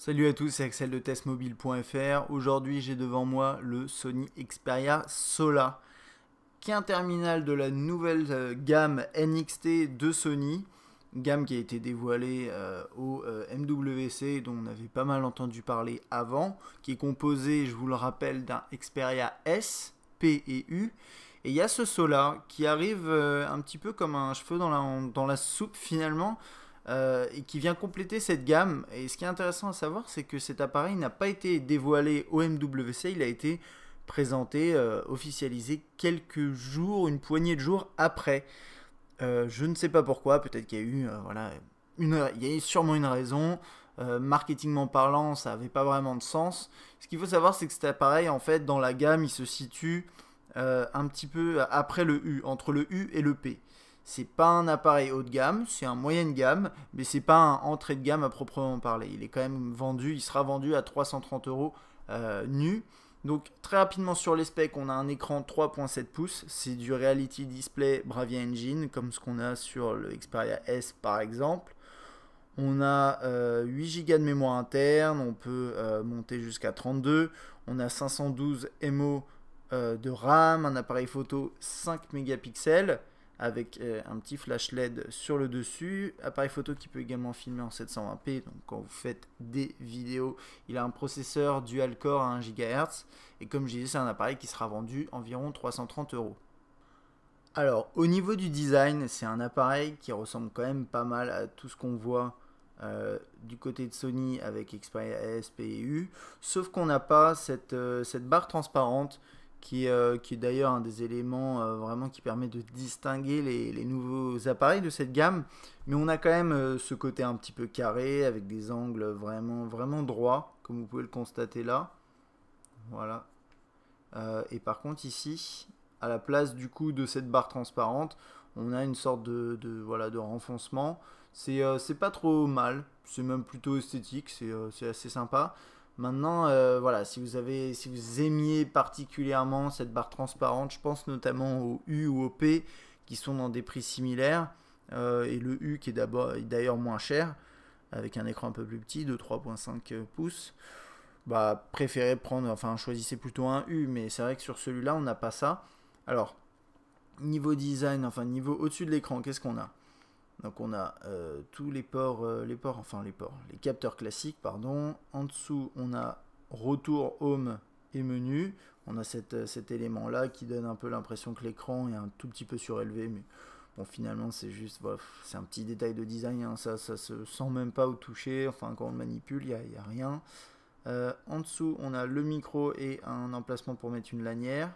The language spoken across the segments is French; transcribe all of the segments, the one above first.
Salut à tous, c'est Axel de testmobile.fr. Aujourd'hui, j'ai devant moi le Sony Xperia Sola, qui est un terminal de la nouvelle gamme NXT de Sony, gamme qui a été dévoilée au MWC, dont on avait pas mal entendu parler avant, qui est composé, je vous le rappelle, d'un Xperia S, P et U. Et il y a ce Sola qui arrive un petit peu comme un cheveu dans la soupe finalement, et qui vient compléter cette gamme. Et ce qui est intéressant à savoir, c'est que cet appareil n'a pas été dévoilé au MWC, il a été présenté, officialisé quelques jours, une poignée de jours après. Je ne sais pas pourquoi, peut-être qu'il y a eu, voilà, il y a eu sûrement une raison. Marketingment parlant, ça n'avait pas vraiment de sens. Ce qu'il faut savoir, c'est que cet appareil, en fait, dans la gamme, il se situe un petit peu après le U, entre le U et le P. C'est pas un appareil haut de gamme, c'est un moyenne gamme, mais c'est pas un entrée de gamme à proprement parler. Il est quand même vendu, il sera vendu à 330 euros nu. Donc très rapidement sur les specs, on a un écran 3.7 pouces, c'est du Reality Display Bravia Engine, comme ce qu'on a sur le Xperia S par exemple. On a 8 Go de mémoire interne, on peut monter jusqu'à 32. On a 512 MO de RAM, un appareil photo 5 mégapixels avec un petit flash LED sur le dessus. Appareil photo qui peut également filmer en 720p, donc quand vous faites des vidéos, il a un processeur dual-core à 1 GHz. Et comme je disais, c'est un appareil qui sera vendu environ 330 euros. Alors, au niveau du design, c'est un appareil qui ressemble quand même pas mal à tout ce qu'on voit du côté de Sony avec Xperia S, P et U, sauf qu'on n'a pas cette barre transparente qui est d'ailleurs un des éléments vraiment qui permet de distinguer les nouveaux appareils de cette gamme. Mais on a quand même ce côté un petit peu carré avec des angles vraiment droits, comme vous pouvez le constater là. Voilà. Et par contre ici, à la place du coup de cette barre transparente, on a une sorte voilà, de renfoncement. C'est pas trop mal, c'est même plutôt esthétique, c'est assez sympa. Maintenant, voilà, si vous aimiez particulièrement cette barre transparente, je pense notamment au U ou au P qui sont dans des prix similaires, et le U qui est d'ailleurs moins cher, avec un écran un peu plus petit de 3.5 pouces. Bah, préférez prendre, enfin choisissez plutôt un U, mais c'est vrai que sur celui-là on n'a pas ça. Alors, niveau design, enfin niveau au-dessus de l'écran, qu'est-ce qu'on a? Donc on a tous les capteurs classiques, pardon. En dessous, on a retour, home et menu. On a cet élément-là qui donne un peu l'impression que l'écran est un tout petit peu surélevé, mais bon, finalement, c'est juste, voilà, c'est un petit détail de design, hein, ça se sent même pas au toucher. Enfin, quand on le manipule, il n'y a rien. En dessous, on a le micro et un emplacement pour mettre une lanière.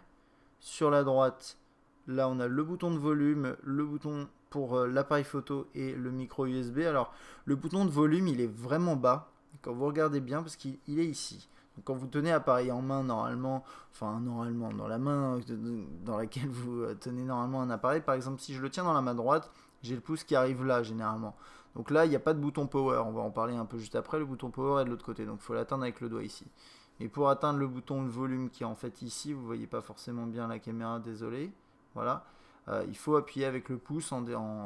Sur la droite, là, on a le bouton de volume, le bouton pour l'appareil photo et le micro USB. Alors, le bouton de volume, il est vraiment bas quand vous regardez bien parce qu'il est ici. Donc, quand vous tenez l'appareil en main, normalement, dans la main dans laquelle vous tenez normalement un appareil, par exemple, si je le tiens dans la main droite, j'ai le pouce qui arrive là, généralement. Donc là, il n'y a pas de bouton power. On va en parler un peu juste après. Le bouton power est de l'autre côté. Donc il faut l'atteindre avec le doigt ici. Et pour atteindre le bouton de volume qui est en fait ici, vous ne voyez pas forcément bien la caméra, désolé. Voilà. Il faut appuyer avec le pouce en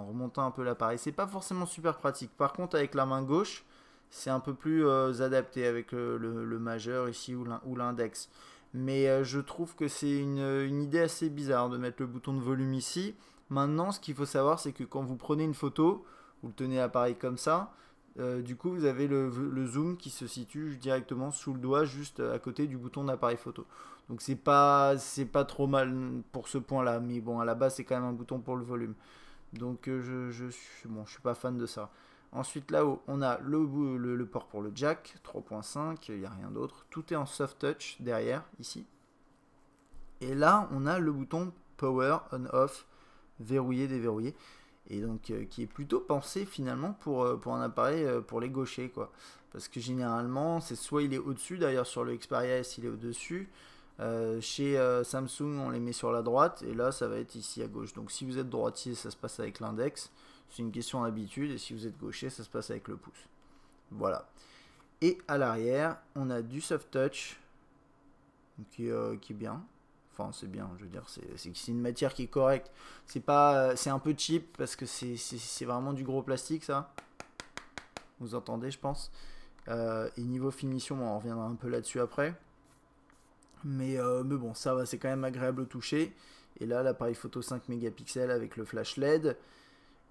remontant un peu l'appareil. C'est pas forcément super pratique. Par contre, avec la main gauche, c'est un peu plus adapté avec le majeur ici ou l'index. Mais je trouve que c'est une idée assez bizarre de mettre le bouton de volume ici. Maintenant, ce qu'il faut savoir, c'est que quand vous prenez une photo, vous le tenez l'appareil comme ça, du coup vous avez le zoom qui se situe directement sous le doigt, juste à côté du bouton d'appareil photo. Donc c'est pas trop mal pour ce point là, mais bon, à la base c'est quand même un bouton pour le volume. Donc je suis pas fan de ça. Ensuite là-haut on a le port pour le jack 3.5, il n'y a rien d'autre. Tout est en soft touch derrière ici. Et là on a le bouton power on off, verrouiller, déverrouiller, et donc qui est plutôt pensé finalement pour un appareil pour les gauchers, quoi. Parce que généralement c'est soit il est au-dessus, d'ailleurs sur le Xperia S il est au-dessus, chez Samsung on les met sur la droite, et là ça va être ici à gauche. Donc si vous êtes droitier ça se passe avec l'index, c'est une question d'habitude, et si vous êtes gaucher ça se passe avec le pouce. Voilà. Et à l'arrière on a du soft touch qui est bien. Enfin, c'est bien, je veux dire, c'est une matière qui est correcte. C'est un peu cheap parce que c'est vraiment du gros plastique, ça. Vous entendez, je pense. Et niveau finition, bon, on reviendra un peu là-dessus après. Mais bon, ça va, c'est quand même agréable au toucher. Et là, l'appareil photo 5 mégapixels avec le flash LED.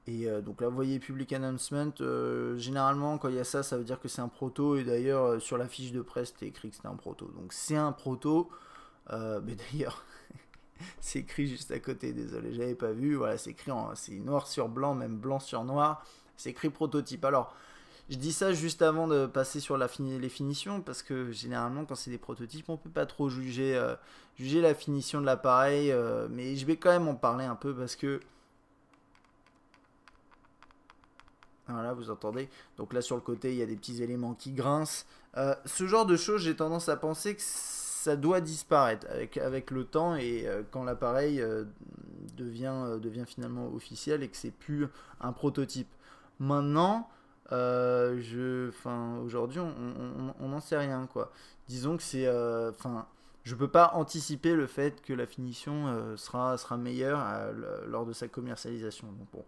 Et donc là, vous voyez Public Announcement. Généralement, quand il y a ça, ça veut dire que c'est un proto. Et d'ailleurs, sur la fiche de presse, c'était écrit que c'était un proto. Donc c'est un proto. Mais d'ailleurs, c'est écrit juste à côté. Désolé, j'avais pas vu. Voilà, c'est écrit c'est noir sur blanc, même blanc sur noir. C'est écrit prototype. Alors, je dis ça juste avant de passer sur les finitions, parce que généralement, quand c'est des prototypes, on peut pas trop juger la finition de l'appareil. Mais je vais quand même en parler un peu parce que voilà, vous entendez. Donc là, sur le côté, il y a des petits éléments qui grincent. Ce genre de choses, j'ai tendance à penser que ça doit disparaître avec le temps et quand l'appareil devient finalement officiel et que c'est plus un prototype. Maintenant, aujourd'hui, on n'en sait rien, quoi. Disons que c'est... je peux pas anticiper le fait que la finition sera meilleure lors de sa commercialisation. Donc bon,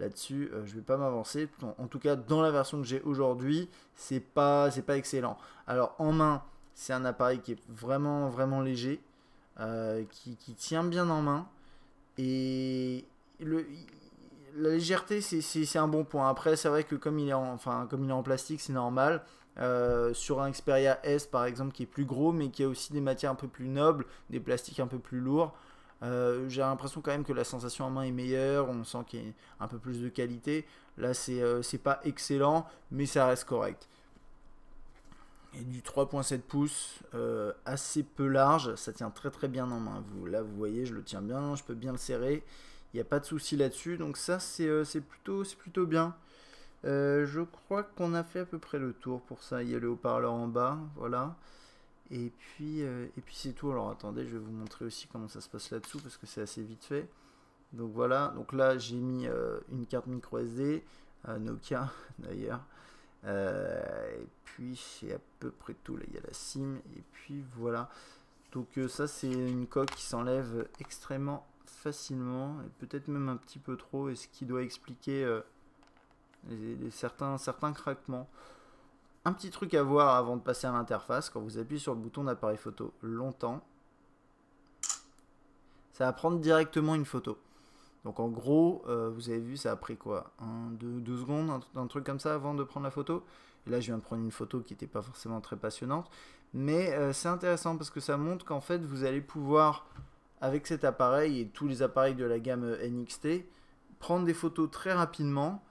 là-dessus, je vais pas m'avancer. En tout cas, dans la version que j'ai aujourd'hui, c'est pas excellent. Alors en main, c'est un appareil qui est vraiment vraiment léger, qui tient bien en main et la légèreté, c'est un bon point. Après, c'est vrai que comme il est en plastique, c'est normal. Sur un Xperia S par exemple qui est plus gros mais qui a aussi des matières un peu plus nobles, des plastiques un peu plus lourds, j'ai l'impression quand même que la sensation en main est meilleure, on sent qu'il y a un peu plus de qualité. Là c'est pas excellent mais ça reste correct. Et du 3.7 pouces, assez peu large, ça tient très très bien en main. Là vous voyez, je le tiens bien, je peux bien le serrer, il n'y a pas de souci là-dessus, donc ça c'est plutôt bien. Je crois qu'on a fait à peu près le tour pour ça. Il y a le haut-parleur en bas, voilà. Et puis c'est tout. Alors attendez, je vais vous montrer aussi comment ça se passe là-dessous parce que c'est assez vite fait. Donc voilà, donc là j'ai mis une carte micro SD, Nokia d'ailleurs. Et puis c'est à peu près tout. Là il y a la SIM et puis voilà. Donc ça c'est une coque qui s'enlève extrêmement facilement et peut-être même un petit peu trop, et ce qui doit expliquer certains craquements. Un petit truc à voir avant de passer à l'interface: quand vous appuyez sur le bouton d'appareil photo longtemps, ça va prendre directement une photo. Donc en gros, vous avez vu, ça a pris quoi, 2 secondes, un truc comme ça avant de prendre la photo. Et là je viens de prendre une photo qui n'était pas forcément très passionnante, mais c'est intéressant parce que ça montre qu'en fait vous allez pouvoir, avec cet appareil et tous les appareils de la gamme NXT, prendre des photos très rapidement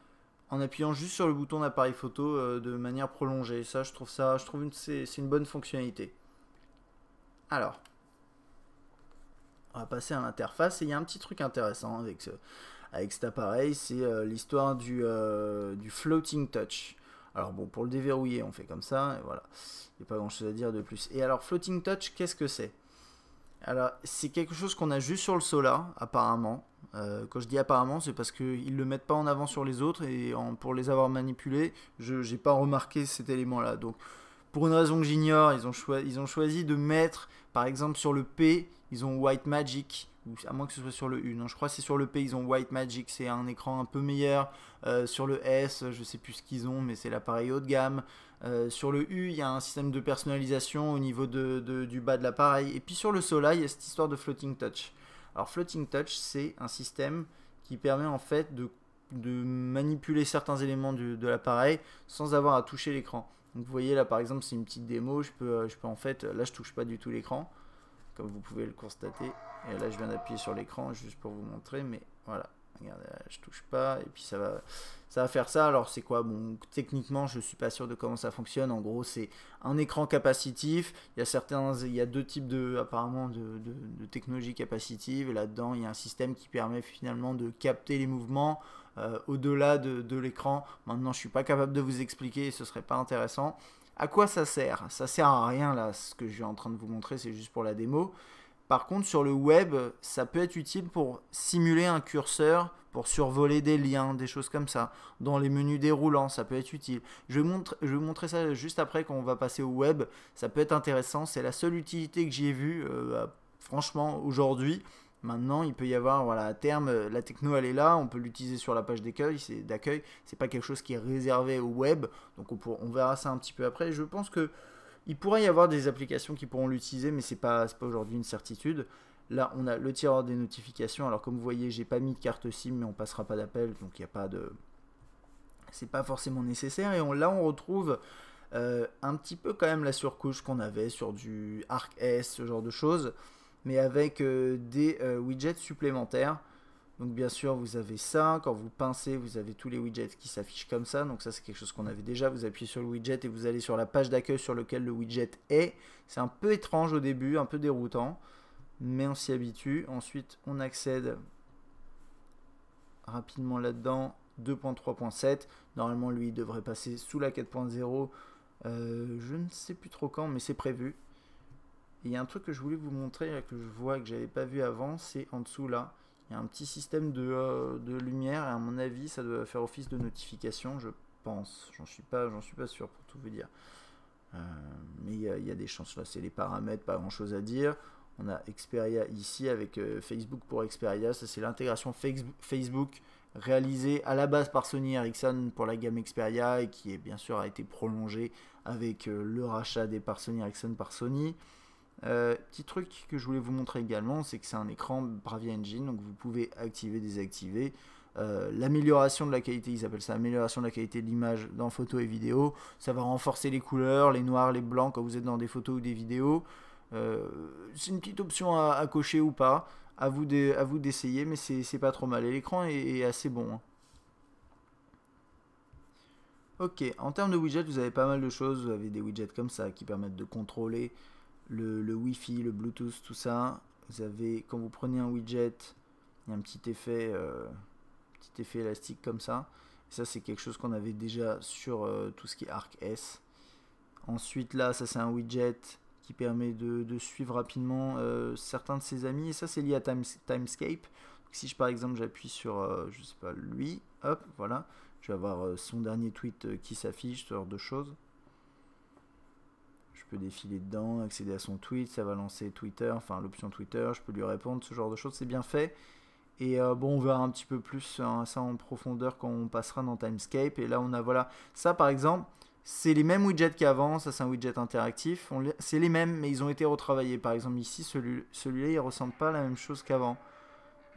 en appuyant juste sur le bouton d'appareil photo de manière prolongée. Ça, je trouve que c'est une bonne fonctionnalité. Alors, on va passer à l'interface et il y a un petit truc intéressant avec cet appareil, c'est l'histoire du floating touch. Alors bon, pour le déverrouiller, on fait comme ça, et voilà. Il n'y a pas grand chose à dire de plus. Et alors, floating touch, qu'est-ce que c'est? Alors, c'est quelque chose qu'on a juste sur le Sola, apparemment. Quand je dis apparemment, c'est parce qu'ils ne le mettent pas en avant sur les autres, et pour les avoir manipulés, je n'ai pas remarqué cet élément-là. Donc, pour une raison que j'ignore, ils ont choisi de mettre, par exemple, sur le P, ils ont White Magic, ou à moins que ce soit sur le U. Non, je crois que c'est sur le P, ils ont White Magic, c'est un écran un peu meilleur. Sur le S, je sais plus ce qu'ils ont, mais c'est l'appareil haut de gamme. Sur le U, il y a un système de personnalisation au niveau du bas de l'appareil. Et puis sur le Sola, il y a cette histoire de Floating Touch. Alors Floating Touch, c'est un système qui permet en fait de manipuler certains éléments de l'appareil sans avoir à toucher l'écran. Donc vous voyez là par exemple, c'est une petite démo, je peux en fait, là je touche pas du tout l'écran, comme vous pouvez le constater. Et là je viens d'appuyer sur l'écran juste pour vous montrer, mais voilà. Regardez, là, je touche pas et puis ça va faire ça. Alors c'est quoi? Bon, techniquement je suis pas sûr de comment ça fonctionne. En gros c'est un écran capacitif. Il y a deux types apparemment de technologie capacitive, et là-dedans il y a un système qui permet finalement de capter les mouvements au-delà de l'écran. Maintenant je suis pas capable de vous expliquer, ce serait pas intéressant. À quoi ça sert? Ça sert à rien là, ce que je suis en train de vous montrer, c'est juste pour la démo. Par contre, sur le web, ça peut être utile pour simuler un curseur, pour survoler des liens, des choses comme ça. Dans les menus déroulants, ça peut être utile. Je vais vous montrer ça juste après quand on va passer au web. Ça peut être intéressant. C'est la seule utilité que j'y ai vue, franchement, aujourd'hui. Maintenant, il peut y avoir, voilà, à terme, la techno elle est là, on peut l'utiliser sur la page d'accueil, c'est pas quelque chose qui est réservé au web, donc on verra ça un petit peu après. Je pense que il pourrait y avoir des applications qui pourront l'utiliser, mais c'est pas aujourd'hui une certitude. Là, on a le tireur des notifications. Alors, comme vous voyez, j'ai pas mis de carte SIM, mais on passera pas d'appel, donc il n'y a pas de, c'est pas forcément nécessaire. Et là, on retrouve un petit peu quand même la surcouche qu'on avait sur du Arc S, ce genre de choses, mais avec des widgets supplémentaires. Donc bien sûr, vous avez ça. Quand vous pincez, vous avez tous les widgets qui s'affichent comme ça. Donc ça, c'est quelque chose qu'on avait déjà. Vous appuyez sur le widget et vous allez sur la page d'accueil sur laquelle le widget est. C'est un peu étrange au début, un peu déroutant, mais on s'y habitue. Ensuite, on accède rapidement là-dedans. 2.3.7. Normalement, lui, il devrait passer sous la 4.0. Je ne sais plus trop quand, mais c'est prévu. Et il y a un truc que je voulais vous montrer, là, que je vois que j'avais pas vu avant, c'est en dessous là. Il y a un petit système de lumière et à mon avis ça doit faire office de notification, je pense. J'en suis pas sûr pour tout vous dire. Mais il y a des chances là, c'est les paramètres, pas grand chose à dire. On a Xperia ici avec Facebook pour Xperia, ça c'est l'intégration Facebook réalisée à la base par Sony Ericsson pour la gamme Xperia et qui est bien sûr a été prolongée avec le rachat des parts Sony Ericsson par Sony. Petit truc que je voulais vous montrer également, c'est que c'est un écran Bravia Engine, donc vous pouvez activer, désactiver. L'amélioration de la qualité, ils appellent ça amélioration de la qualité de l'image dans photo et vidéo. Ça va renforcer les couleurs, les noirs, les blancs quand vous êtes dans des photos ou des vidéos. C'est une petite option à cocher ou pas, à vous d'essayer, mais c'est pas trop mal. Et l'écran est assez bon. Hein. Ok, en termes de widgets, vous avez pas mal de choses. Vous avez des widgets comme ça qui permettent de contrôler le Wi-Fi, le Bluetooth, tout ça. Vous avez, quand vous prenez un widget, il y a un petit effet élastique comme ça. Et ça, c'est quelque chose qu'on avait déjà sur tout ce qui est Arc S. Ensuite, là, ça c'est un widget qui permet de suivre rapidement certains de ses amis. Et ça, c'est lié à Timescape. Donc, si par exemple j'appuie sur, je sais pas, lui, hop, voilà, je vais avoir son dernier tweet qui s'affiche, ce genre de choses. Je peux défiler dedans, accéder à son tweet, ça va lancer Twitter, enfin l'option Twitter, je peux lui répondre, ce genre de choses, c'est bien fait. Et bon, on verra un petit peu plus hein, ça en profondeur quand on passera dans Timescape. Et là, on a, voilà, ça par exemple, c'est les mêmes widgets qu'avant, ça c'est un widget interactif, c'est les mêmes, mais ils ont été retravaillés. Par exemple ici, celui-là, il ressemble pas à la même chose qu'avant.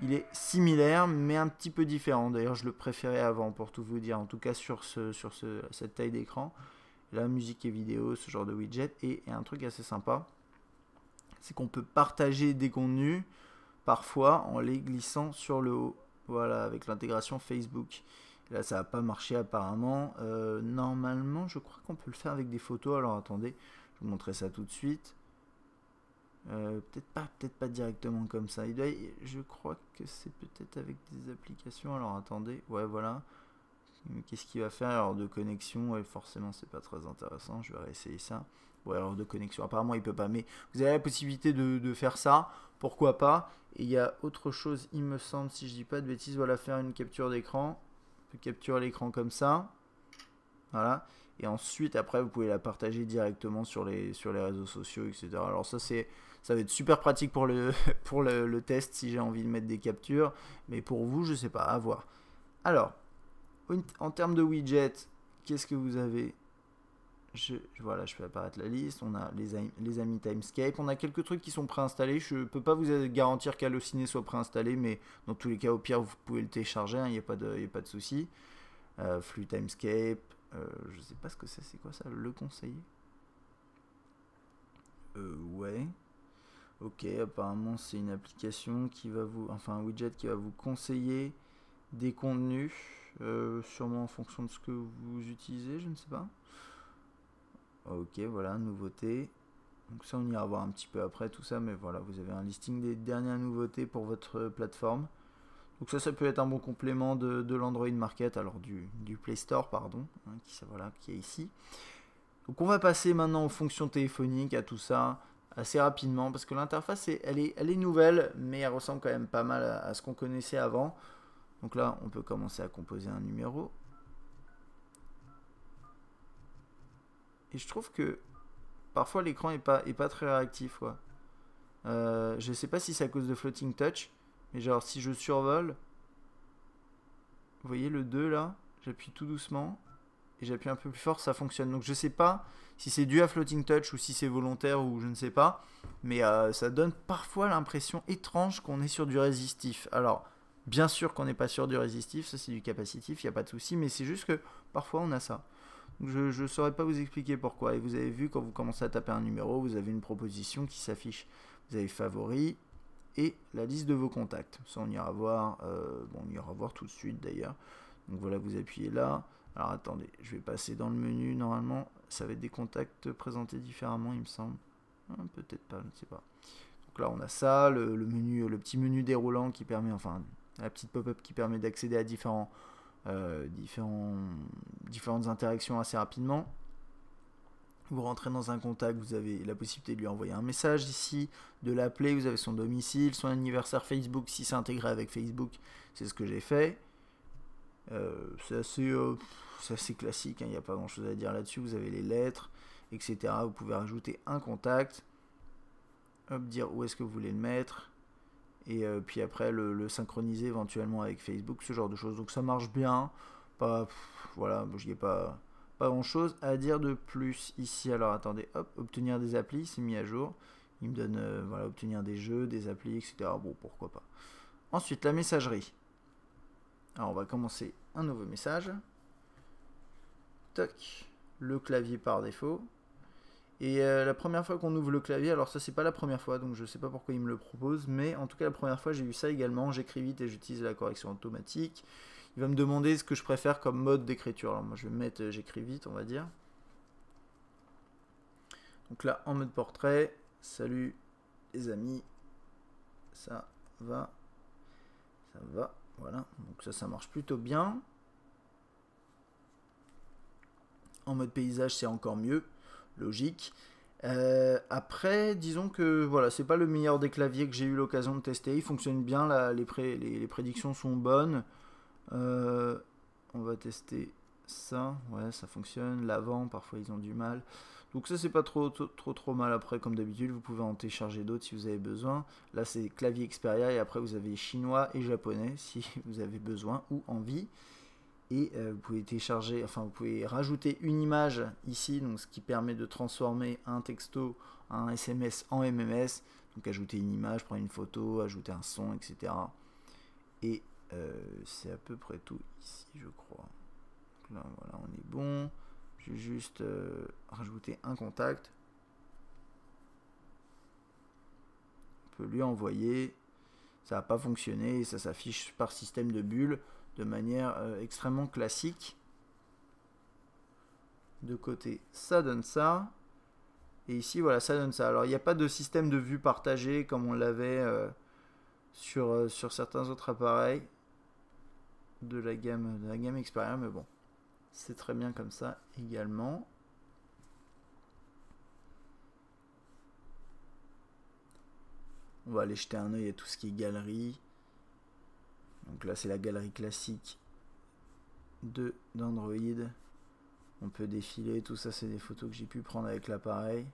Il est similaire, mais un petit peu différent. D'ailleurs, je le préférais avant, pour tout vous dire, en tout cas sur cette taille d'écran. La musique et vidéo, ce genre de widget. Et un truc assez sympa, c'est qu'on peut partager des contenus parfois en les glissant sur le haut. Voilà, avec l'intégration Facebook. Et là, ça n'a pas marché apparemment. Normalement, je crois qu'on peut le faire avec des photos. Alors attendez, je vous montrerai ça tout de suite. Peut-être pas directement comme ça. Je crois que c'est peut-être avec des applications. Alors attendez, ouais, voilà. Qu'est-ce qu'il va faire? Alors de connexion, ouais, forcément c'est pas très intéressant, je vais réessayer ça. Ouais, alors de connexion, apparemment il peut pas, mais vous avez la possibilité de faire ça, pourquoi pas. Et il y a autre chose, il me semble, si je dis pas de bêtises, voilà, faire une capture d'écran. On peut capturer l'écran comme ça, voilà. Et ensuite, après, vous pouvez la partager directement sur les réseaux sociaux, etc. Alors ça va être super pratique pour le test si j'ai envie de mettre des captures, mais pour vous, je sais pas, à voir. Alors, en termes de widgets, qu'est-ce que vous avez? Voilà, je fais apparaître la liste. On a les amis Timescape. On a quelques trucs qui sont préinstallés. Je ne peux pas vous garantir qu'Allociné soit préinstallé, mais dans tous les cas, au pire, vous pouvez le télécharger. Il n'y a pas de souci. Flux Timescape. Je ne sais pas ce que c'est quoi ça? Le conseiller? Ouais. Ok, apparemment, c'est une application qui va enfin, un widget qui va vous conseiller des contenus. Sûrement en fonction de ce que vous utilisez, je ne sais pas. Ok, voilà, nouveautés. Donc ça, on ira voir un petit peu après tout ça, mais voilà, vous avez un listing des dernières nouveautés pour votre plateforme. Donc ça peut être un bon complément de l'Android Market, alors du Play Store, pardon, hein, qui est ici. Donc on va passer maintenant aux fonctions téléphoniques, à tout ça, assez rapidement, parce que l'interface, elle est nouvelle, mais elle ressemble quand même pas mal à ce qu'on connaissait avant. Donc là, on peut commencer à composer un numéro. Et je trouve que parfois l'écran est pas très réactif, quoi. Je sais pas si c'est à cause de Floating Touch, mais genre si je survole, vous voyez le 2 là, j'appuie tout doucement et j'appuie un peu plus fort, ça fonctionne. Donc je sais pas si c'est dû à Floating Touch ou si c'est volontaire ou je ne sais pas, mais ça donne parfois l'impression étrange qu'on est sur du résistif. Alors bien sûr qu'on n'est pas sur du résistif, ça c'est du capacitif, il n'y a pas de souci, mais c'est juste que parfois on a ça. Je ne saurais pas vous expliquer pourquoi. Et vous avez vu, quand vous commencez à taper un numéro, vous avez une proposition qui s'affiche. Vous avez favoris et la liste de vos contacts. Ça, on ira voir, on ira voir tout de suite d'ailleurs. Donc voilà, vous appuyez là. Alors attendez, je vais passer dans le menu. Normalement, ça va être des contacts présentés différemment, il me semble. Peut-être pas, je ne sais pas. Donc là, on a ça, le menu, le petit menu déroulant qui permet, enfin, la petite pop-up qui permet d'accéder à différentes interactions assez rapidement. Vous rentrez dans un contact, vous avez la possibilité de lui envoyer un message ici, de l'appeler, vous avez son domicile, son anniversaire Facebook, si c'est intégré avec Facebook, c'est ce que j'ai fait. C'est assez classique, il n'y a pas grand chose à dire là-dessus, vous avez les lettres, etc. Vous pouvez rajouter un contact, hop, dire où est-ce que vous voulez le mettre, et puis après le synchroniser éventuellement avec Facebook, ce genre de choses. Donc ça marche bien, voilà, je n'y ai pas grand chose à dire de plus ici. Alors attendez, hop, obtenir des applis, c'est mis à jour, il me donne voilà, obtenir des jeux, des applis, etc. Bon, pourquoi pas. Ensuite, la messagerie. Alors on va commencer un nouveau message. Toc, le clavier par défaut. Et la première fois qu'on ouvre le clavier, alors ça c'est pas la première fois, donc je sais pas pourquoi il me le propose, mais en tout cas la première fois j'ai eu ça également, j'écris vite et j'utilise la correction automatique. Il va me demander ce que je préfère comme mode d'écriture. Alors moi je vais mettre j'écris vite, on va dire. Donc là en mode portrait, salut les amis, ça va, voilà, donc ça marche plutôt bien. En mode paysage c'est encore mieux. Logique. Après, disons que voilà, c'est pas le meilleur des claviers que j'ai eu l'occasion de tester. Il fonctionne bien, là, les prédictions sont bonnes. On va tester ça. Ouais, ça fonctionne. L'avant, parfois ils ont du mal. Donc ça c'est pas trop mal. Après, comme d'habitude, vous pouvez en télécharger d'autres si vous avez besoin. Là c'est clavier Xperia et après vous avez chinois et japonais si vous avez besoin ou envie. Et vous pouvez télécharger, enfin vous pouvez rajouter une image ici, donc ce qui permet de transformer un texto, un SMS en MMS. Donc ajouter une image, prendre une photo, ajouter un son, etc. Et c'est à peu près tout ici, je crois. Donc là, voilà, on est bon. Je vais juste rajouter un contact. On peut lui envoyer. Ça n'a pas fonctionné et ça s'affiche par système de bulles de manière extrêmement classique. De côté, ça donne ça. Et ici, voilà, ça donne ça. Alors, il n'y a pas de système de vue partagée comme on l'avait sur certains autres appareils de la gamme Xperia, mais bon, c'est très bien comme ça également. On va aller jeter un œil à tout ce qui est galerie. Donc là, c'est la galerie classique d'Android. On peut défiler, tout ça, c'est des photos que j'ai pu prendre avec l'appareil.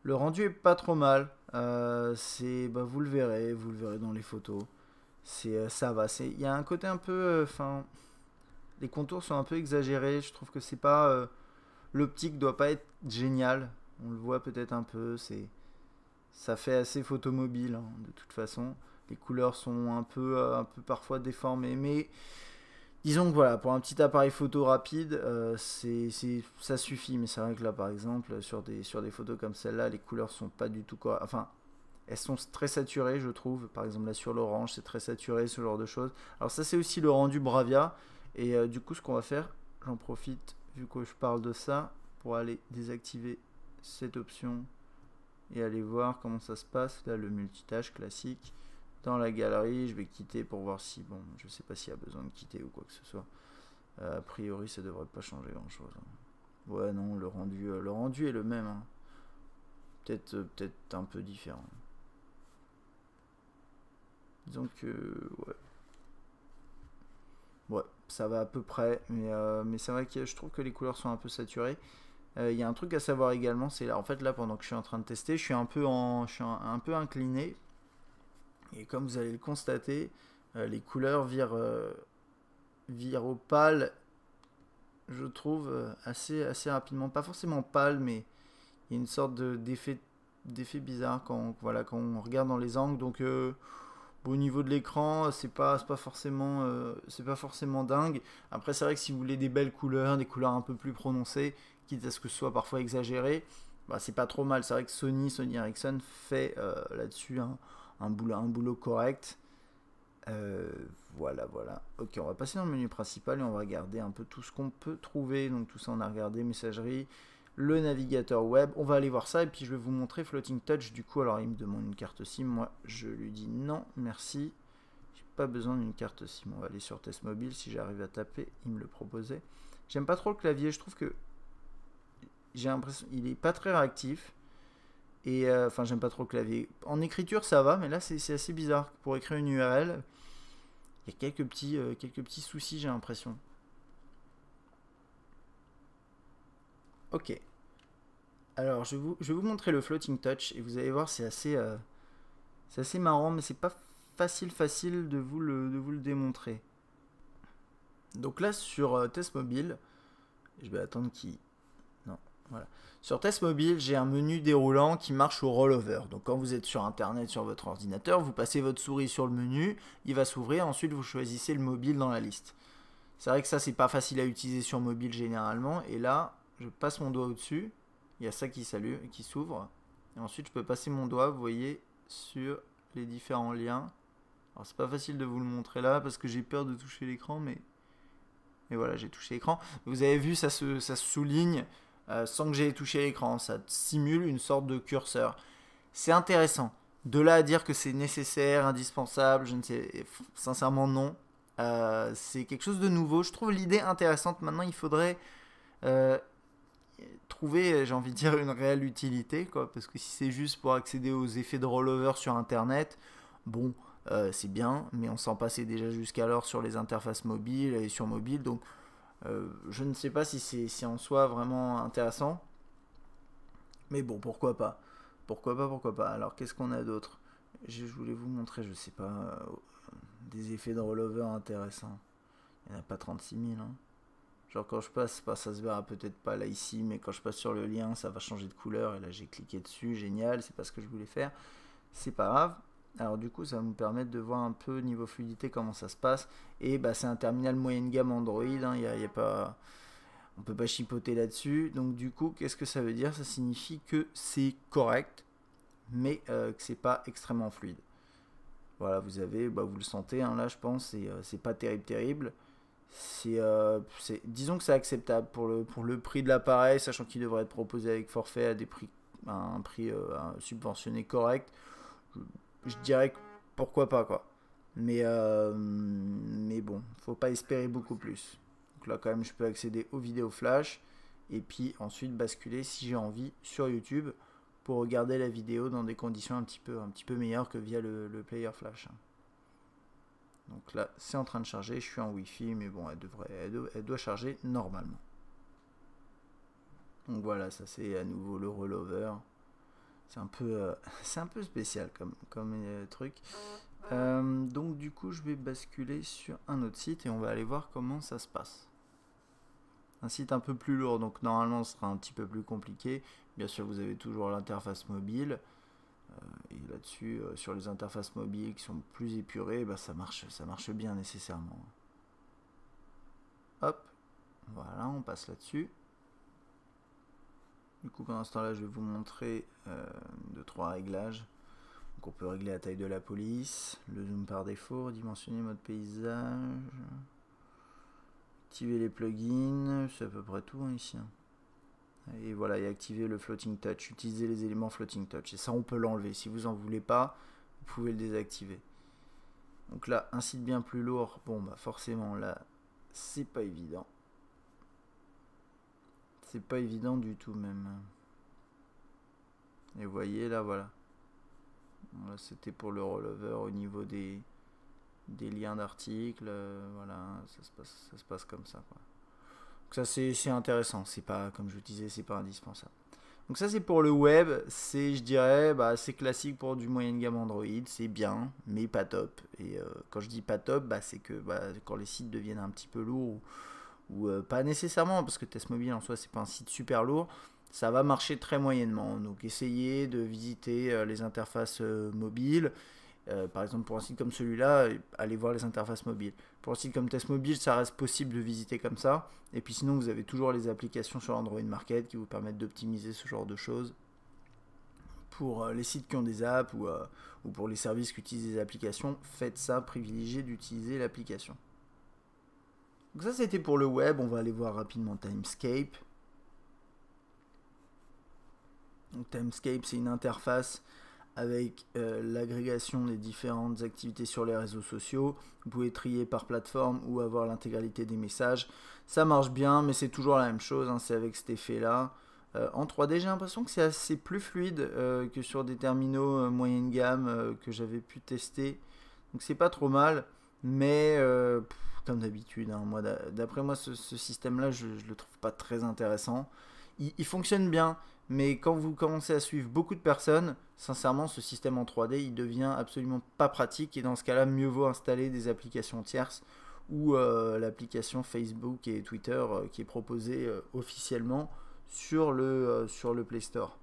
Le rendu est pas trop mal. Vous le verrez dans les photos. Ça va. Il y a un côté un peu, les contours sont un peu exagérés. Je trouve que c'est pas, l'optique doit pas être géniale. On le voit peut-être un peu. Ça fait assez photomobile hein, de toute façon. Les couleurs sont un peu parfois déformées, mais disons que voilà, pour un petit appareil photo rapide, ça suffit. Mais c'est vrai que là, par exemple, sur des photos comme celle-là, les couleurs sont pas du tout correctes. Enfin, elles sont très saturées, je trouve. Par exemple, là sur l'orange, c'est très saturé, ce genre de choses. Alors ça, c'est aussi le rendu Bravia. Et du coup, ce qu'on va faire, j'en profite, vu que je parle de ça, pour aller désactiver cette option et aller voir comment ça se passe. Là, le multitâche classique. Dans la galerie, je vais quitter pour voir si, bon, je sais pas s'il y a besoin de quitter ou quoi que ce soit. A priori, ça devrait pas changer grand chose. Ouais, non, le rendu est le même. Hein. Peut-être un peu différent. Disons que, ouais. Ouais, ça va à peu près, mais c'est vrai que je trouve que les couleurs sont un peu saturées. Il y a un truc à savoir également, c'est là, en fait là pendant que je suis en train de tester, je suis un peu, un peu incliné. Et comme vous allez le constater, les couleurs virent au pâle, je trouve, assez rapidement. Pas forcément pâle, mais il y a une sorte d'effet bizarre voilà, quand on regarde dans les angles. Donc au niveau de l'écran, c'est pas forcément dingue. Après, c'est vrai que si vous voulez des belles couleurs, des couleurs un peu plus prononcées, quitte à ce que ce soit parfois exagéré, bah, c'est pas trop mal. C'est vrai que Sony Ericsson fait là-dessus un boulot correct. Voilà. Ok, on va passer dans le menu principal et on va regarder un peu tout ce qu'on peut trouver. Donc tout ça, on a regardé messagerie, le navigateur web. On va aller voir ça et puis je vais vous montrer Floating Touch. Du coup, alors il me demande une carte SIM. Moi, je lui dis non, merci. J'ai pas besoin d'une carte SIM. On va aller sur Test Mobile. Si j'arrive à taper, il me le proposait. J'aime pas trop le clavier. Je trouve que j'ai l'impression il est pas très réactif. Et enfin, j'aime pas trop le clavier. En écriture, ça va, mais là, c'est assez bizarre. Pour écrire une URL, il y a quelques petits soucis, j'ai l'impression. Ok. Alors, je vais vous montrer le Floating Touch et vous allez voir, c'est assez marrant, mais c'est pas facile de vous le démontrer. Donc là, sur Test Mobile, je vais attendre qu'il... Non, voilà. Sur Test Mobile, j'ai un menu déroulant qui marche au rollover. Donc quand vous êtes sur Internet, sur votre ordinateur, vous passez votre souris sur le menu, il va s'ouvrir, ensuite vous choisissez le mobile dans la liste. C'est vrai que ça, c'est pas facile à utiliser sur mobile généralement. Et là, je passe mon doigt au-dessus. Il y a ça qui s'allume, qui s'ouvre. Et ensuite, je peux passer mon doigt, vous voyez, sur les différents liens. Alors, c'est pas facile de vous le montrer là parce que j'ai peur de toucher l'écran, mais voilà, j'ai touché l'écran. Vous avez vu, ça se souligne sans que j'aie touché l'écran. Ça simule une sorte de curseur. C'est intéressant. De là à dire que c'est nécessaire, indispensable, je ne sais, sincèrement non. C'est quelque chose de nouveau. Je trouve l'idée intéressante. Maintenant, il faudrait euh, trouver, j'ai envie de dire, une réelle utilité, quoi. Parce que si c'est juste pour accéder aux effets de rollover sur Internet, bon, c'est bien, mais on s'en passait déjà jusqu'alors sur les interfaces mobiles et sur mobile. Donc, je ne sais pas si c'est en soi vraiment intéressant. Mais bon, pourquoi pas. Pourquoi pas. Alors, qu'est-ce qu'on a d'autre? Je voulais vous montrer, je sais pas, des effets de rollover intéressants. Il n'y en a pas 36 000. Hein. Genre quand je passe, bah, ça se verra peut-être pas là ici, mais quand je passe sur le lien, ça va changer de couleur. Et là, j'ai cliqué dessus, génial, c'est pas ce que je voulais faire. C'est pas grave. Alors du coup, ça va nous permettre de voir un peu niveau fluidité comment ça se passe. Et bah, c'est un terminal moyenne gamme Android. Hein, y a pas, on peut pas chipoter là-dessus. Donc du coup, qu'est-ce que ça veut dire? Ça signifie que c'est correct, mais que c'est pas extrêmement fluide. Voilà, vous avez, bah, vous le sentez, hein, là je pense, c'est pas terrible. Disons que c'est acceptable pour le prix de l'appareil, sachant qu'il devrait être proposé avec forfait à un prix subventionné correct. Je dirais que pourquoi pas quoi. Mais bon, faut pas espérer beaucoup plus. Donc là quand même, je peux accéder aux vidéos flash et puis ensuite basculer si j'ai envie sur YouTube pour regarder la vidéo dans des conditions un petit peu meilleures que via le player flash. Donc là, c'est en train de charger. Je suis en Wi-Fi, mais bon, elle doit charger normalement. Donc voilà, ça c'est à nouveau le rollover. C'est un peu spécial comme truc. Donc du coup, je vais basculer sur un autre site et on va aller voir comment ça se passe. Un site un peu plus lourd, donc normalement, ce sera un petit peu plus compliqué. Bien sûr, vous avez toujours l'interface mobile. Et là-dessus, sur les interfaces mobiles qui sont plus épurées, bah, ça marche bien nécessairement. Hop, voilà, on passe là-dessus. Du coup, pendant ce temps-là, je vais vous montrer 2-3 réglages. Donc, on peut régler la taille de la police, le zoom par défaut, dimensionner mode paysage, activer les plugins, c'est à peu près tout hein, ici. Hein. Et voilà, et activer le floating touch, utiliser les éléments floating touch. Et ça, on peut l'enlever. Si vous en voulez pas, vous pouvez le désactiver. Donc là, un site bien plus lourd, bon bah forcément là, c'est pas évident. C'est pas évident du tout même. Et vous voyez là, voilà. Là, c'était pour le rollover au niveau des liens d'articles. Voilà, ça se passe comme ça. Quoi. Donc ça c'est intéressant, c'est pas, comme je vous disais, c'est pas indispensable. Donc ça c'est pour le web, c'est je dirais bah, c'est classique pour du moyenne gamme Android, c'est bien, mais pas top. Et quand je dis pas top, bah, c'est que bah, quand les sites deviennent un petit peu lourds, ou pas nécessairement, parce que Test Mobile en soi c'est pas un site super lourd, ça va marcher très moyennement. Donc essayez de visiter les interfaces mobiles. Par exemple, pour un site comme celui-là, allez voir les interfaces mobiles. Pour un site comme Test Mobile, ça reste possible de visiter comme ça. Et puis sinon, vous avez toujours les applications sur Android Market qui vous permettent d'optimiser ce genre de choses. Pour les sites qui ont des apps ou pour les services qui utilisent des applications, faites ça, privilégiez d'utiliser l'application. Donc ça, c'était pour le web. On va aller voir rapidement Timescape. Donc Timescape, c'est une interface avec l'agrégation des différentes activités sur les réseaux sociaux. Vous pouvez trier par plateforme ou avoir l'intégralité des messages. Ça marche bien, mais c'est toujours la même chose, hein, c'est avec cet effet-là. En 3D, j'ai l'impression que c'est assez plus fluide que sur des terminaux moyenne gamme que j'avais pu tester. Donc c'est pas trop mal, mais comme d'habitude, hein, d'après moi, ce système-là, je le trouve pas très intéressant. Il fonctionne bien, mais quand vous commencez à suivre beaucoup de personnes, sincèrement, ce système en 3D, il devient absolument pas pratique. Et dans ce cas-là, mieux vaut installer des applications tierces ou l'application Facebook et Twitter qui est proposée officiellement sur le Play Store.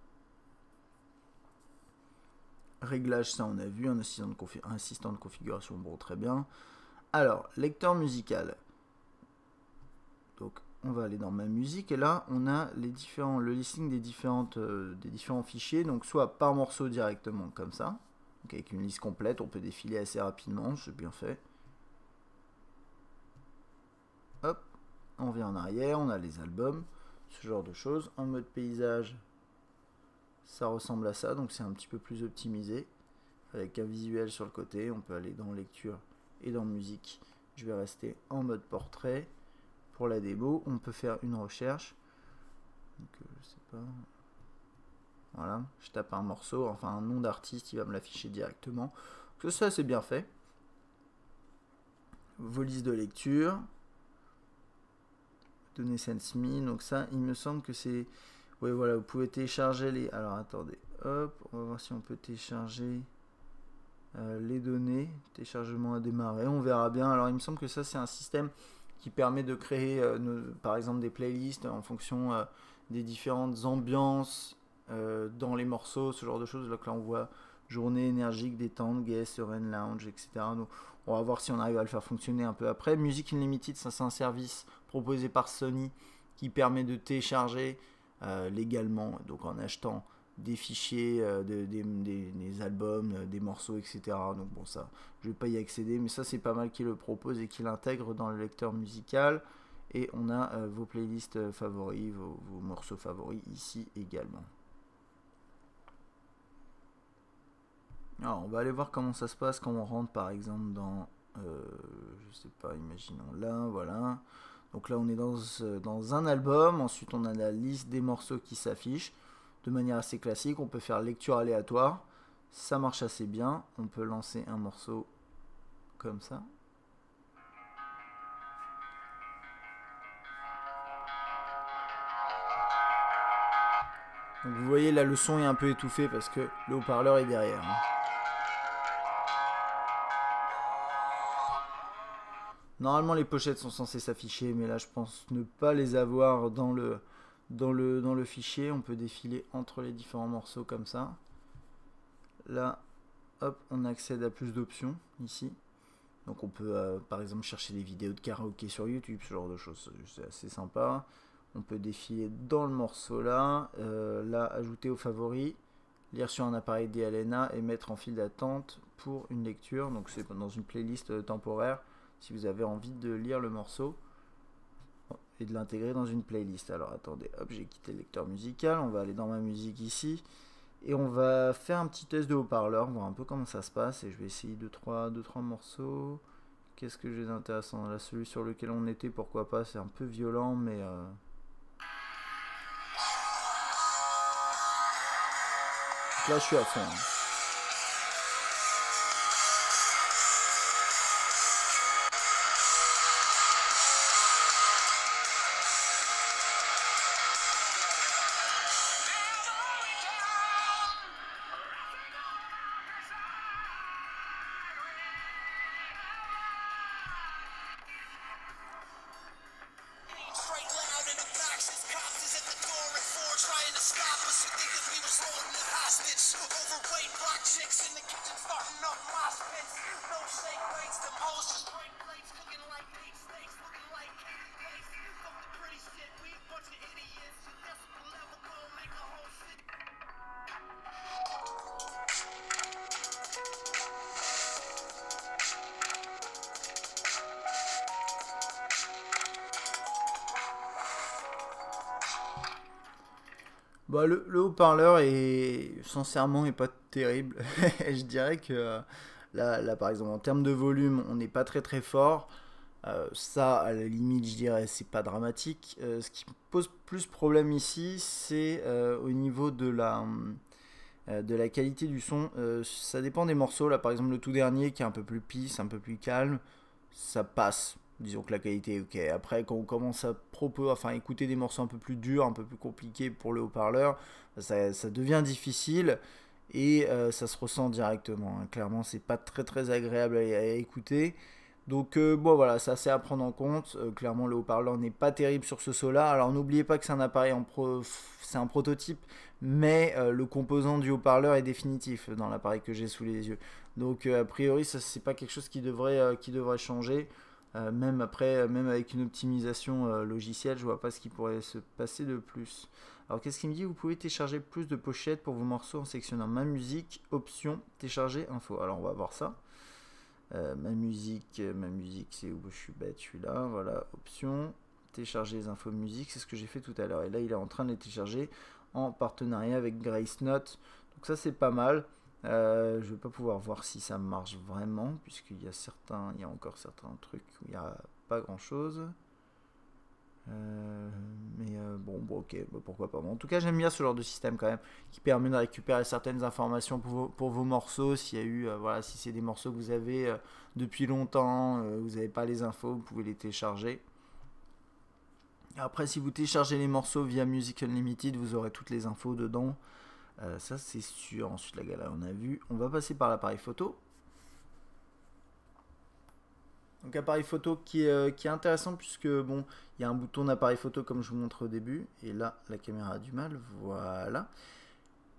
Réglage, ça on a vu, un assistant de configuration, bon, très bien. Alors, lecteur musical. Donc, on va aller dans ma musique et là on a le listing des différents fichiers, donc soit par morceau directement comme ça, donc avec une liste complète, on peut défiler assez rapidement, c'est bien fait. Hop, on vient en arrière, on a les albums, ce genre de choses. En mode paysage, ça ressemble à ça, donc c'est un petit peu plus optimisé, avec un visuel sur le côté. On peut aller dans lecture et dans musique. Je vais rester en mode portrait. Pour la démo, on peut faire une recherche. Donc, je sais pas. Voilà, je tape un morceau, enfin un nom d'artiste, il va me l'afficher directement. Donc ça, c'est bien fait. Vos listes de lecture. Données SenseMe, donc ça, il me semble que c'est... Oui, voilà, vous pouvez télécharger les... Alors, attendez, hop, on va voir si on peut télécharger les données. Téléchargement à démarrer, on verra bien. Alors, il me semble que ça, c'est un système qui permet de créer, par exemple, des playlists en fonction des différentes ambiances dans les morceaux, ce genre de choses. Donc là, on voit journée énergique, détente, gay, sereine, lounge, etc. Donc, on va voir si on arrive à le faire fonctionner un peu après. Music Unlimited, ça, c'est un service proposé par Sony qui permet de télécharger légalement, donc en achetant des fichiers, des albums, des morceaux, etc. Donc bon, ça, je vais pas y accéder, mais ça c'est pas mal qu'il le propose et qu'il l'intègre dans le lecteur musical. Et on a vos playlists favoris, vos morceaux favoris ici également. Alors on va aller voir comment ça se passe quand on rentre par exemple dans, je sais pas, imaginons là, voilà. Donc là on est dans un album, ensuite on a la liste des morceaux qui s'affichent de manière assez classique. On peut faire lecture aléatoire, ça marche assez bien. On peut lancer un morceau comme ça. Donc vous voyez là le son est un peu étouffé parce que le haut-parleur est derrière. Normalement les pochettes sont censées s'afficher, mais là je pense ne pas les avoir dans le fichier. On peut défiler entre les différents morceaux comme ça. Là, hop, on accède à plus d'options ici. Donc on peut par exemple chercher des vidéos de karaoké sur YouTube, ce genre de choses, c'est assez sympa. On peut défiler dans le morceau là, là ajouter aux favoris, lire sur un appareil DLNA et mettre en file d'attente pour une lecture. Donc c'est dans une playlist temporaire si vous avez envie de lire le morceau et de l'intégrer dans une playlist. Alors attendez, hop, j'ai quitté le lecteur musical, on va aller dans ma musique ici. Et on va faire un petit test de haut-parleur, voir un peu comment ça se passe. Et je vais essayer 2-3 morceaux. Qu'est-ce que j'ai d'intéressant? Là, celui sur lequel on était, pourquoi pas. C'est un peu violent, mais... Là, je suis à fond. Hein. Bah, le haut-parleur est sincèrement est pas terrible. Je dirais que là, par exemple en termes de volume on n'est pas très très fort. Ça à la limite je dirais c'est pas dramatique. Ce qui pose plus problème ici c'est au niveau de la qualité du son. Ça dépend des morceaux. Là par exemple le tout dernier qui est un peu plus peace, un peu plus calme, ça passe. Disons que la qualité est ok. Après, quand on commence à écouter des morceaux un peu plus durs, un peu plus compliqués pour le haut-parleur, ça devient difficile et ça se ressent directement, hein. Clairement, c'est pas très très agréable à écouter. Donc bon voilà, ça c'est à prendre en compte. Clairement, le haut-parleur n'est pas terrible sur ce saut-là. Alors n'oubliez pas que c'est un appareil c'est un prototype, mais le composant du haut-parleur est définitif dans l'appareil que j'ai sous les yeux. Donc a priori, ça c'est pas quelque chose qui devrait changer. Même après, même avec une optimisation logicielle, je vois pas ce qui pourrait se passer de plus. Alors qu'est-ce qu'il me dit? Vous pouvez télécharger plus de pochettes pour vos morceaux en sélectionnant ma musique, option, télécharger info. Alors on va voir ça. Ma musique c'est où? Je suis bête, je suis là. Voilà, option, télécharger les infos musique, c'est ce que j'ai fait tout à l'heure. Et là il est en train de les télécharger en partenariat avec Grace Note. Donc ça c'est pas mal. Je vais pas pouvoir voir si ça marche vraiment puisqu'il y a encore certains trucs où il n'y a pas grand chose. Bon, ok, bah, pourquoi pas. Bon, en tout cas, j'aime bien ce genre de système quand même qui permet de récupérer certaines informations pour vos morceaux. S'il y a eu, voilà, si c'est des morceaux que vous avez depuis longtemps, vous n'avez pas les infos, vous pouvez les télécharger. Après, si vous téléchargez les morceaux via Music Unlimited, vous aurez toutes les infos dedans. Ça c'est sûr. Ensuite la galerie on a vu. On va passer par l'appareil photo. Donc appareil photo qui est intéressant puisque bon, il y a un bouton d'appareil photo comme je vous montre au début. Et là la caméra a du mal. Voilà.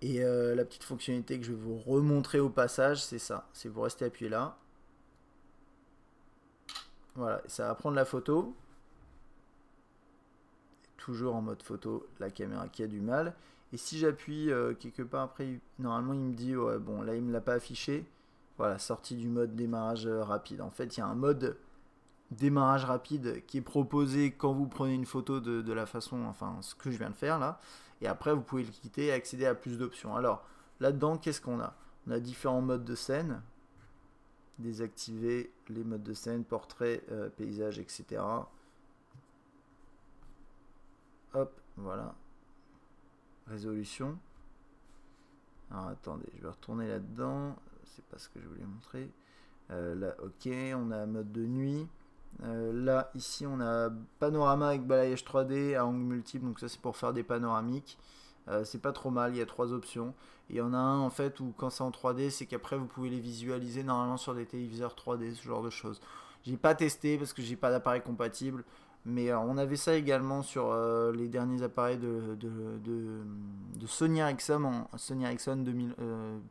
Et la petite fonctionnalité que je vais vous remontrer au passage, c'est ça. C'est vous restez appuyé là. Voilà, ça va prendre la photo. Toujours en mode photo, la caméra qui a du mal. Et si j'appuie quelque part après, normalement il me dit, ouais bon là il me l'a pas affiché. Voilà, sortie du mode démarrage rapide. En fait il y a un mode démarrage rapide qui est proposé quand vous prenez une photo de la façon, enfin ce que je viens de faire là. Et après vous pouvez le quitter et accéder à plus d'options. Alors là-dedans qu'est-ce qu'on a? On a différents modes de scène. Désactiver les modes de scène, portrait, paysage, etc. Hop, voilà. Résolution. Alors attendez, je vais retourner là-dedans. C'est pas ce que je voulais montrer. Là, ok, on a mode de nuit. Là, ici, on a panorama avec balayage 3D à angle multiple. Donc ça, c'est pour faire des panoramiques. C'est pas trop mal, il y a 3 options. Et il y en a un en fait où quand c'est en 3D, c'est qu'après vous pouvez les visualiser normalement sur des téléviseurs 3D, ce genre de choses. J'ai pas testé parce que j'ai pas d'appareil compatible. Mais on avait ça également sur les derniers appareils de Sony Ericsson, Sony Ericsson 2000,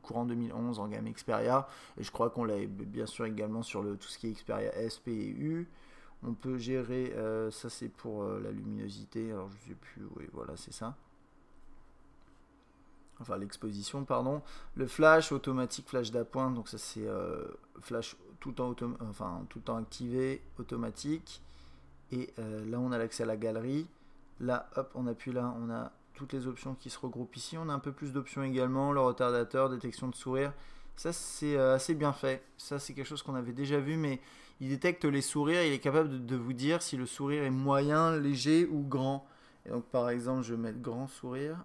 courant 2011 en gamme Xperia. Et je crois qu'on l'a bien sûr également sur tout ce qui est Xperia S, P et U. On peut gérer, ça c'est pour la luminosité, alors je sais plus, oui voilà c'est ça. Enfin l'exposition pardon. Le flash, automatique flash d'appoint, donc ça c'est flash tout le temps activé, automatique. Et là on a l'accès à la galerie. Là hop on appuie là, on a toutes les options qui se regroupent ici. On a un peu plus d'options également, le retardateur, détection de sourire. Ça c'est assez bien fait. Ça c'est quelque chose qu'on avait déjà vu, mais il détecte les sourires. Il est capable de vous dire si le sourire est moyen, léger ou grand. Et donc par exemple je vais mettre grand sourire.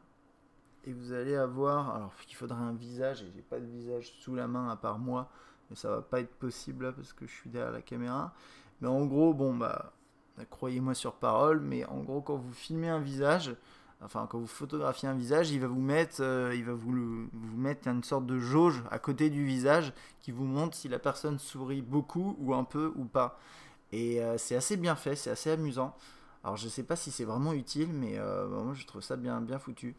Et vous allez avoir, alors il faudrait un visage, et j'ai pas de visage sous la main à part moi, mais ça va pas être possible là parce que je suis derrière la caméra. Mais en gros, bon bah, croyez-moi sur parole, mais en gros quand vous filmez un visage, enfin quand vous photographiez un visage, il va vous mettre, vous mettre une sorte de jauge à côté du visage qui vous montre si la personne sourit beaucoup ou un peu ou pas. Et c'est assez bien fait, c'est assez amusant. Alors je sais pas si c'est vraiment utile, mais moi je trouve ça bien foutu.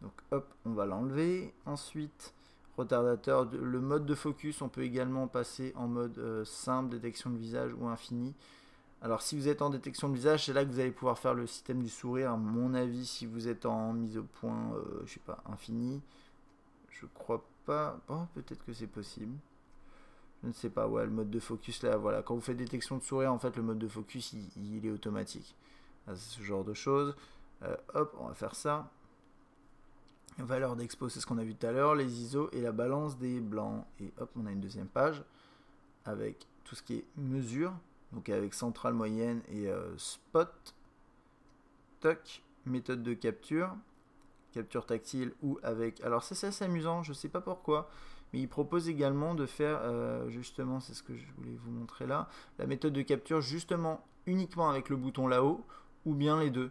Donc hop, on va l'enlever. Ensuite, retardateur, le mode de focus, on peut également passer en mode simple, détection de visage ou infini. Alors si vous êtes en détection de visage, c'est là que vous allez pouvoir faire le système du sourire. À mon avis, si vous êtes en mise au point, je sais pas, infini, je crois pas. Bon, peut-être que c'est possible. Je ne sais pas, ouais, le mode de focus là, voilà. Quand vous faites détection de sourire, en fait, le mode de focus, il est automatique. C'est ce genre de choses. Hop, on va faire ça. Valeur d'expo, c'est ce qu'on a vu tout à l'heure, les ISO et la balance des blancs. Et hop, on a une deuxième page avec tout ce qui est mesure. Donc avec centrale, moyenne et spot. Toc, méthode de capture. Capture tactile ou avec... Alors ça c'est assez amusant, je ne sais pas pourquoi. Mais il propose également de faire, justement, c'est ce que je voulais vous montrer là, la méthode de capture justement uniquement avec le bouton là-haut, ou bien les deux.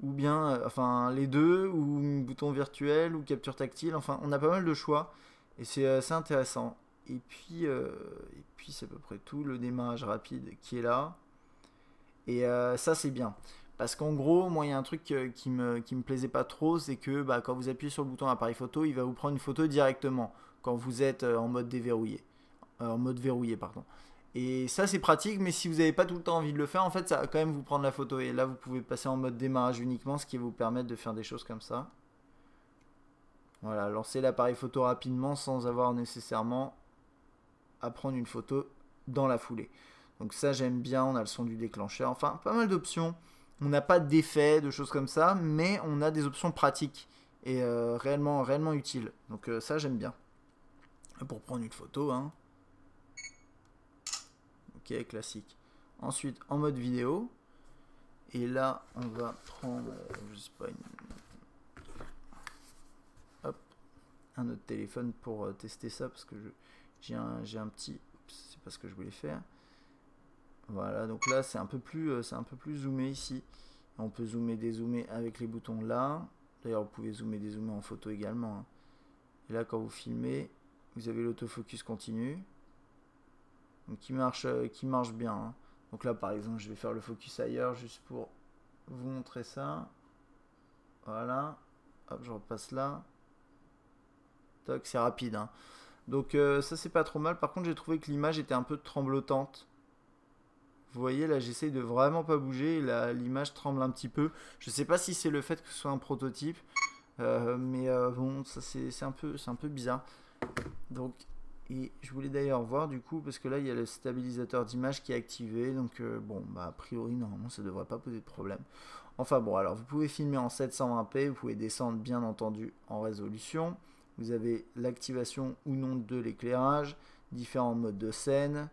Ou bien, enfin les deux, ou bouton virtuel, ou capture tactile, enfin on a pas mal de choix. Et c'est assez intéressant. Et puis c'est à peu près tout, le démarrage rapide qui est là. Et ça c'est bien. Parce qu'en gros, moi il y a un truc qui me plaisait pas trop, c'est que bah, quand vous appuyez sur le bouton appareil photo, il va vous prendre une photo directement quand vous êtes en mode déverrouillé. En mode verrouillé, pardon. Et ça c'est pratique, mais si vous n'avez pas tout le temps envie de le faire, en fait ça va quand même vous prendre la photo. Et là vous pouvez passer en mode démarrage uniquement, ce qui va vous permettre de faire des choses comme ça. Voilà, lancer l'appareil photo rapidement sans avoir nécessairement à prendre une photo dans la foulée. Donc ça j'aime bien, on a le son du déclencheur, enfin pas mal d'options. On n'a pas d'effet, de choses comme ça, mais on a des options pratiques et réellement utiles. Donc ça j'aime bien. Pour prendre une photo, hein. Ok, classique. Ensuite en mode vidéo. Et là on va prendre, je sais pas, hop, un autre téléphone pour tester ça parce que j'ai un petit... Oups, c'est pas ce que je voulais faire. Voilà, donc là c'est un peu plus zoomé ici. On peut zoomer, dézoomer avec les boutons là. D'ailleurs, vous pouvez zoomer, dézoomer en photo également, hein. Et là, quand vous filmez, vous avez l'autofocus continu. Donc qui marche bien, hein. Donc là, par exemple, je vais faire le focus ailleurs juste pour vous montrer ça. Voilà. Hop, je repasse là. Toc, c'est rapide, hein. Donc ça, c'est pas trop mal. Par contre, j'ai trouvé que l'image était un peu tremblotante. Vous voyez là, j'essaye de vraiment pas bouger, l'image tremble un petit peu. Je sais pas si c'est le fait que ce soit un prototype, mais bon, ça c'est un peu bizarre. Donc, et je voulais d'ailleurs voir du coup, parce que là il y a le stabilisateur d'image qui est activé, donc bon, bah a priori normalement ça devrait pas poser de problème. Enfin bon, alors vous pouvez filmer en 720p, vous pouvez descendre bien entendu en résolution. Vous avez l'activation ou non de l'éclairage, différents modes de scène.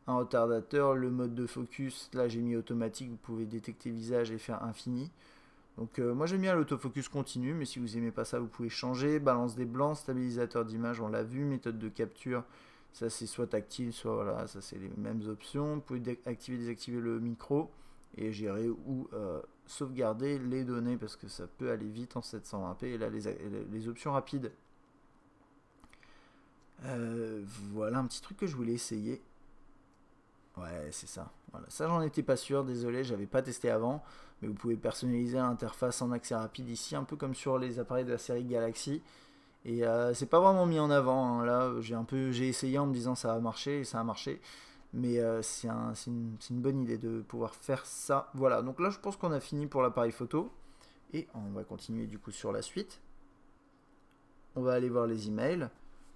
Un retardateur, le mode de focus, là j'ai mis automatique, vous pouvez détecter visage et faire infini. Donc moi j'aime bien l'autofocus continu, mais si vous aimez pas ça, vous pouvez changer. Balance des blancs, stabilisateur d'image, on l'a vu. Méthode de capture, ça c'est soit tactile, soit voilà, ça c'est les mêmes options. Vous pouvez activer, désactiver le micro et gérer ou sauvegarder les données parce que ça peut aller vite en 720p. Et là les options rapides. Voilà un petit truc que je voulais essayer. Ouais, c'est ça. Voilà. Ça, j'en étais pas sûr, désolé, j'avais pas testé avant. Mais vous pouvez personnaliser l'interface en accès rapide ici, un peu comme sur les appareils de la série Galaxy. Et c'est pas vraiment mis en avant, hein. Là, j'ai essayé en me disant ça va marcher et ça a marché. Mais c'est une bonne idée de pouvoir faire ça. Voilà, donc là, je pense qu'on a fini pour l'appareil photo. Et on va continuer du coup sur la suite. On va aller voir les emails.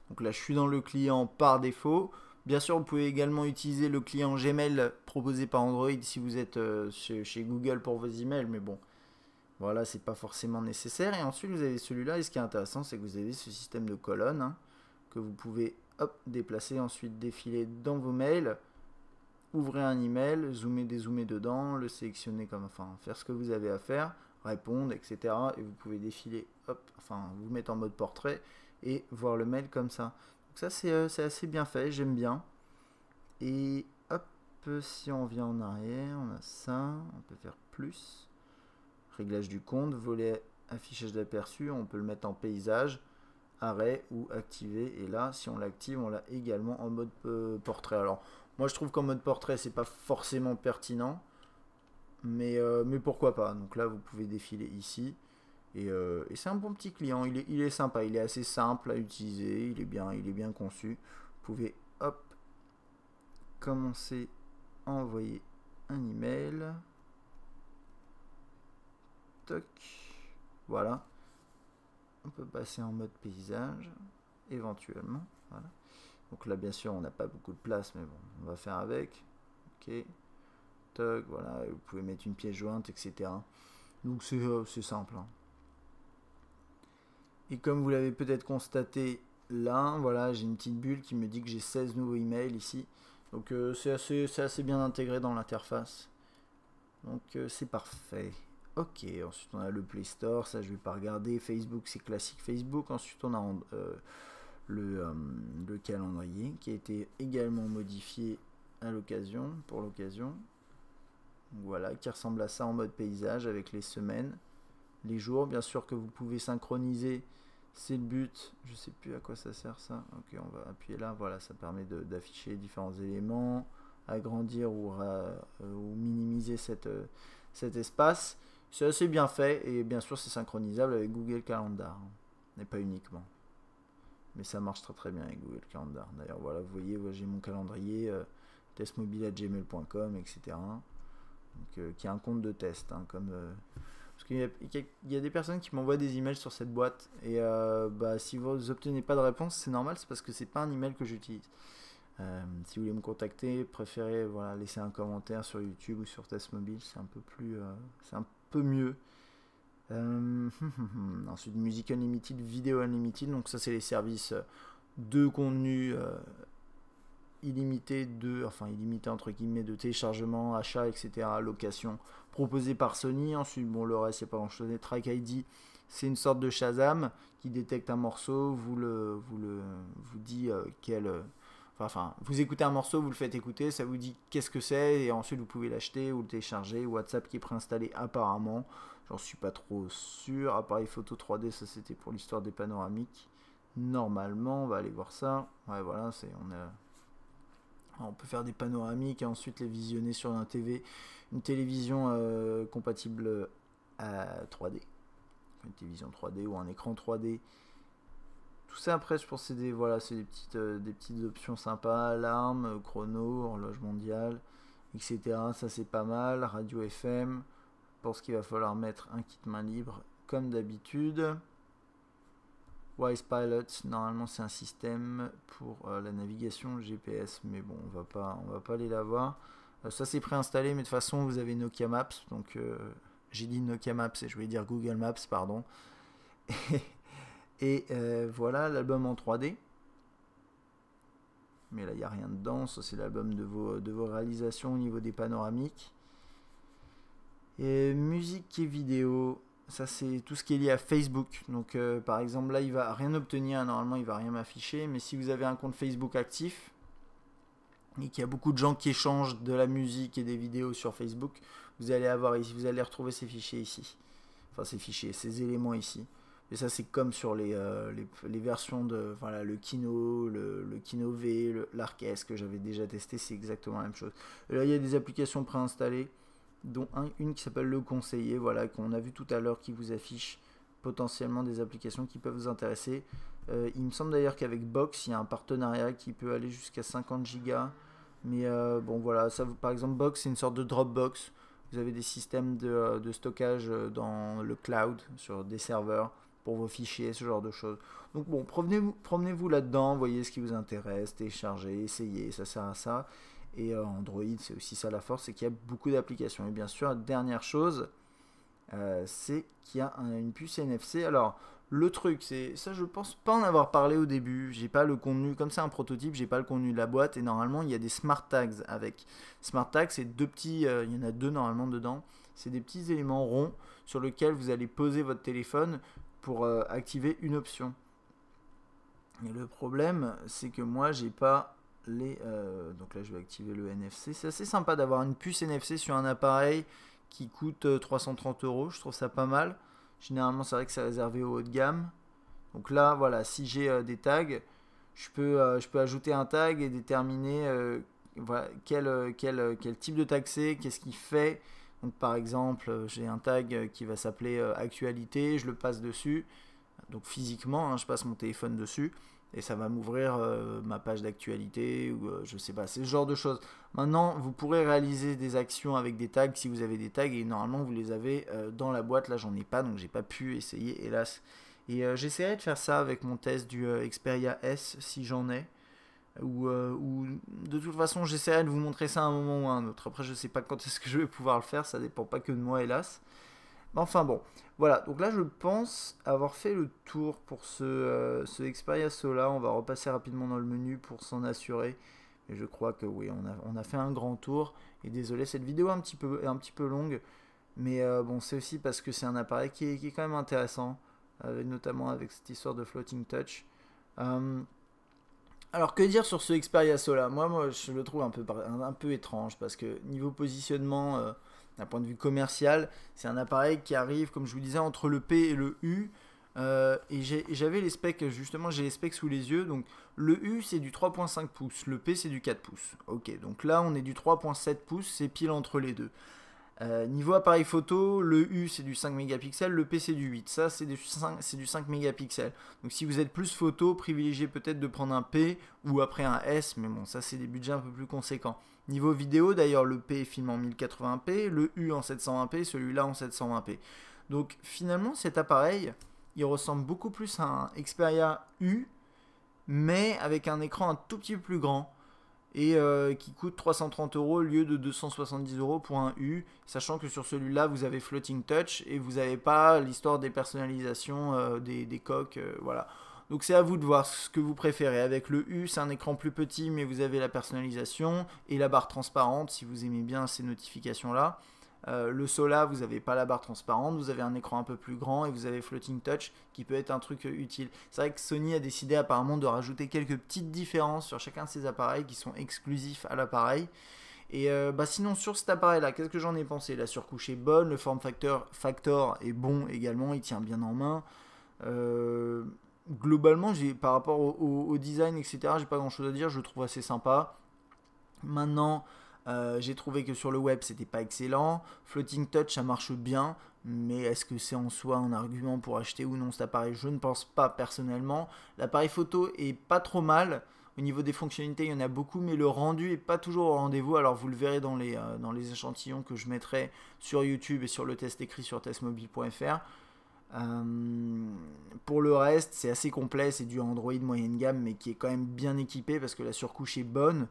Donc là, je suis dans le client par défaut. Bien sûr, vous pouvez également utiliser le client Gmail proposé par Android si vous êtes chez Google pour vos emails, mais bon, voilà, c'est pas forcément nécessaire. Et ensuite, vous avez celui-là, et ce qui est intéressant, c'est que vous avez ce système de colonnes, hein, que vous pouvez hop, déplacer, ensuite défiler dans vos mails, ouvrir un email, zoomer, dézoomer dedans, le sélectionner comme, enfin, faire ce que vous avez à faire, répondre, etc. Et vous pouvez défiler, hop, enfin, vous mettre en mode portrait et voir le mail comme ça. Donc ça c'est assez bien fait, j'aime bien. Et hop, si on vient en arrière, on a ça, on peut faire plus. Réglage du compte, volet affichage d'aperçu, on peut le mettre en paysage, arrêt ou activer. Et là, si on l'active, on l'a également en mode portrait. Alors, moi je trouve qu'en mode portrait, c'est pas forcément pertinent. Mais pourquoi pas. Donc là, vous pouvez défiler ici. Et c'est un bon petit client, il est sympa, il est assez simple à utiliser, il est bien conçu. Vous pouvez, hop, commencer à envoyer un email. Toc, voilà. On peut passer en mode paysage, éventuellement, voilà. Donc là, bien sûr, on n'a pas beaucoup de place, mais bon, on va faire avec. Ok, toc, voilà, vous pouvez mettre une pièce jointe, etc. Donc c'est simple, hein. Et comme vous l'avez peut-être constaté là, voilà, j'ai une petite bulle qui me dit que j'ai 16 nouveaux emails ici. Donc c'est assez bien intégré dans l'interface. Donc c'est parfait. Ok, ensuite on a le Play Store, ça je vais pas regarder. Facebook, c'est classique Facebook. Ensuite on a le calendrier qui a été également modifié à l'occasion, pour l'occasion. Voilà, qui ressemble à ça en mode paysage avec les semaines, les jours, bien sûr que vous pouvez synchroniser, c'est le but. Je sais plus à quoi ça sert ça. Ok, on va appuyer là, voilà, ça permet d'afficher différents éléments, agrandir ou minimiser cet espace. C'est assez bien fait et bien sûr c'est synchronisable avec Google Calendar, et pas uniquement. Mais ça marche très très bien avec Google Calendar. D'ailleurs, voilà, vous voyez, j'ai mon calendrier testmobile@gmail.com, etc. Donc, qui a un compte de test, hein, comme parce qu'il y a des personnes qui m'envoient des emails sur cette boîte et si vous n'obtenez pas de réponse, c'est normal, c'est parce que c'est pas un email que j'utilise. Si vous voulez me contacter, préférez laisser un commentaire sur YouTube ou sur Test Mobile, c'est un peu plus, c'est un peu mieux. Ensuite, musique unlimited, vidéo unlimited, donc ça c'est les services de contenu illimité illimité entre guillemets, de téléchargement, achat, etc., location, proposé par Sony. Ensuite, bon, le reste, c'est pas grand chose. Track ID, c'est une sorte de Shazam qui détecte un morceau, vous dit vous écoutez un morceau, vous le faites écouter, ça vous dit qu'est-ce que c'est, et ensuite vous pouvez l'acheter ou le télécharger. WhatsApp qui est préinstallé apparemment, j'en suis pas trop sûr. Appareil photo 3D, ça c'était pour l'histoire des panoramiques. Normalement, on va aller voir ça. Ouais, voilà, on peut faire des panoramiques et ensuite les visionner sur une télévision compatible à 3D. Une télévision 3D ou un écran 3D. Tout ça après, je pense que c'est des petites options sympas. Alarme, chrono, horloge mondiale, etc. Ça c'est pas mal. Radio FM. Je pense qu'il va falloir mettre un kit main libre comme d'habitude. Wise Pilot, normalement c'est un système pour la navigation GPS, mais bon, on va pas aller la voir. Ça c'est préinstallé, mais de toute façon vous avez Nokia Maps, donc j'ai dit Nokia Maps et je voulais dire Google Maps, pardon. Et voilà l'album en 3D. Mais là il n'y a rien dedans, ça c'est l'album de vos réalisations au niveau des panoramiques. Et musique et vidéo. Ça c'est tout ce qui est lié à Facebook. Donc par exemple là il va rien obtenir, normalement il va rien m'afficher, mais si vous avez un compte Facebook actif et qu'il y a beaucoup de gens qui échangent de la musique et des vidéos sur Facebook, vous allez retrouver ces fichiers ici. Enfin ces éléments ici. Et ça c'est comme sur les versions de le Kino, le Kino V, l'Arc-S que j'avais déjà testé, c'est exactement la même chose. Et là il y a des applications préinstallées, dont une qui s'appelle Le Conseiller, qu'on a vu tout à l'heure, qui vous affiche potentiellement des applications qui peuvent vous intéresser. Il me semble d'ailleurs qu'avec Box, il y a un partenariat qui peut aller jusqu'à 50 Go. Mais bon voilà, ça, par exemple Box, c'est une sorte de Dropbox. Vous avez des systèmes de stockage dans le cloud, sur des serveurs, pour vos fichiers, ce genre de choses. Donc bon, promenez-vous là-dedans, voyez ce qui vous intéresse, téléchargez, essayez, ça sert à ça. Et Android, c'est aussi ça la force, c'est qu'il y a beaucoup d'applications. Et bien sûr, la dernière chose, c'est qu'il y a une puce NFC. Alors, le truc, c'est ça, je pense pas en avoir parlé au début. J'ai pas le contenu, comme c'est un prototype, j'ai pas le contenu de la boîte. Et normalement, il y a des smart tags avec. Smart tags, c'est il y en a deux normalement dedans. C'est des petits éléments ronds sur lesquels vous allez poser votre téléphone pour activer une option. Et le problème, c'est que moi, j'ai pas donc là je vais activer le NFC. C'est assez sympa d'avoir une puce NFC sur un appareil qui coûte 330 €. Je trouve ça pas mal. Généralement c'est vrai que c'est réservé au haut de gamme. Donc là voilà, si j'ai des tags, je peux ajouter un tag et déterminer quel type de tag c'est, qu'est-ce qu'il fait. Donc par exemple, j'ai un tag qui va s'appeler actualité, je le passe dessus, donc physiquement, hein, je passe mon téléphone dessus, et ça va m'ouvrir ma page d'actualité, ou je sais pas, c'est ce genre de choses. Maintenant, vous pourrez réaliser des actions avec des tags si vous avez des tags, et normalement vous les avez dans la boîte. Là j'en ai pas, donc j'ai pas pu essayer, hélas. Et j'essaierai de faire ça avec mon test du Xperia S si j'en ai. Ou de toute façon j'essaierai de vous montrer ça à un moment ou à un autre. Après je sais pas quand est-ce que je vais pouvoir le faire, ça dépend pas que de moi hélas. Mais enfin bon, voilà, donc là je pense avoir fait le tour pour ce Xperia Sola. On va repasser rapidement dans le menu pour s'en assurer. Et je crois que oui, on a fait un grand tour. Et désolé, cette vidéo est un petit peu longue. Mais bon, c'est aussi parce que c'est un appareil qui est quand même intéressant. Notamment avec cette histoire de floating touch. Euh, alors que dire sur ce Xperia Sola? Moi je le trouve un peu étrange parce que niveau positionnement, d'un point de vue commercial, c'est un appareil qui arrive, comme je vous disais, entre le P et le U. Et j'avais les specs, justement j'ai les specs sous les yeux. Donc le U c'est du 3.5 pouces, le P c'est du 4 pouces. Ok, donc là on est du 3.7 pouces, c'est pile entre les deux. Niveau appareil photo, le U c'est du 5 mégapixels, le P c'est du 8. Ça c'est du 5 mégapixels. Donc si vous êtes plus photo, privilégiez peut-être de prendre un P ou après un S, mais bon, ça c'est des budgets un peu plus conséquents. Niveau vidéo, d'ailleurs, le P filme en 1080p, le U en 720p, celui-là en 720p. Donc finalement, cet appareil, il ressemble beaucoup plus à un Xperia U, mais avec un écran un tout petit peu plus grand et qui coûte 330 € au lieu de 270 € pour un U, sachant que sur celui-là vous avez floating touch et vous n'avez pas l'histoire des personnalisations des coques, voilà. Donc c'est à vous de voir ce que vous préférez. Avec le U, c'est un écran plus petit, mais vous avez la personnalisation et la barre transparente si vous aimez bien ces notifications-là. Le Sola, vous n'avez pas la barre transparente, vous avez un écran un peu plus grand et vous avez Floating Touch qui peut être un truc utile. C'est vrai que Sony a décidé apparemment de rajouter quelques petites différences sur chacun de ces appareils qui sont exclusifs à l'appareil. Et sinon sur cet appareil là, qu'est-ce que j'en ai pensé? La surcouche est bonne, le form factor est bon également, il tient bien en main. Globalement, par rapport au design, etc., j'ai pas grand chose à dire, je le trouve assez sympa. Maintenant, j'ai trouvé que sur le web c'était pas excellent. Floating touch ça marche bien, mais est-ce que c'est en soi un argument pour acheter ou non cet appareil? Je ne pense pas personnellement. L'appareil photo est pas trop mal. Au niveau des fonctionnalités, il y en a beaucoup, mais le rendu est pas toujours au rendez-vous. Alors vous le verrez dans les échantillons que je mettrai sur YouTube et sur le test écrit sur testmobile.fr. Pour le reste, c'est assez complet, c'est du Android moyenne gamme, mais qui est quand même bien équipé parce que la surcouche est bonne.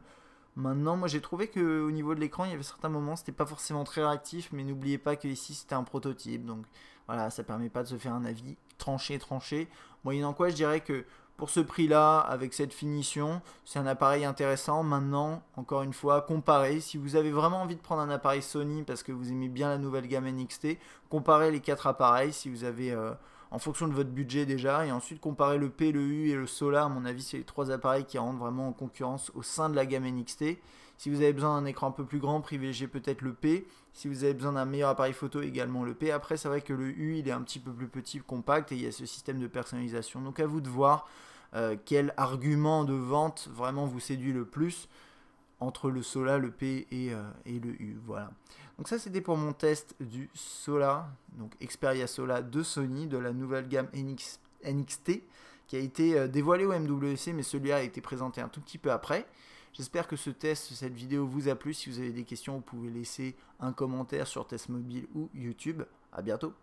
Maintenant, moi j'ai trouvé qu'au niveau de l'écran, il y avait certains moments, c'était pas forcément très réactif, mais n'oubliez pas que ici c'était un prototype, donc voilà, ça permet pas de se faire un avis tranché. Moyennant quoi, je dirais que pour ce prix-là, avec cette finition, c'est un appareil intéressant. Maintenant, encore une fois, comparez. Si vous avez vraiment envie de prendre un appareil Sony parce que vous aimez bien la nouvelle gamme NXT, comparez les 4 appareils si vous avez en fonction de votre budget déjà, et ensuite comparez le P, le U et le Sola. À mon avis, c'est les 3 appareils qui rentrent vraiment en concurrence au sein de la gamme NXT. Si vous avez besoin d'un écran un peu plus grand, privilégiez peut-être le P. Si vous avez besoin d'un meilleur appareil photo, également le P. Après, c'est vrai que le U, il est un petit peu plus petit, compact, et il y a ce système de personnalisation. Donc à vous de voir quel argument de vente vraiment vous séduit le plus entre le Sola, le P et le U. Voilà. Donc ça c'était pour mon test du Sola, donc Xperia Sola de Sony, de la nouvelle gamme NXT, qui a été dévoilée au MWC, mais celui-là a été présenté un tout petit peu après. J'espère que cette vidéo vous a plu. Si vous avez des questions, vous pouvez laisser un commentaire sur Test Mobile ou YouTube. A bientôt.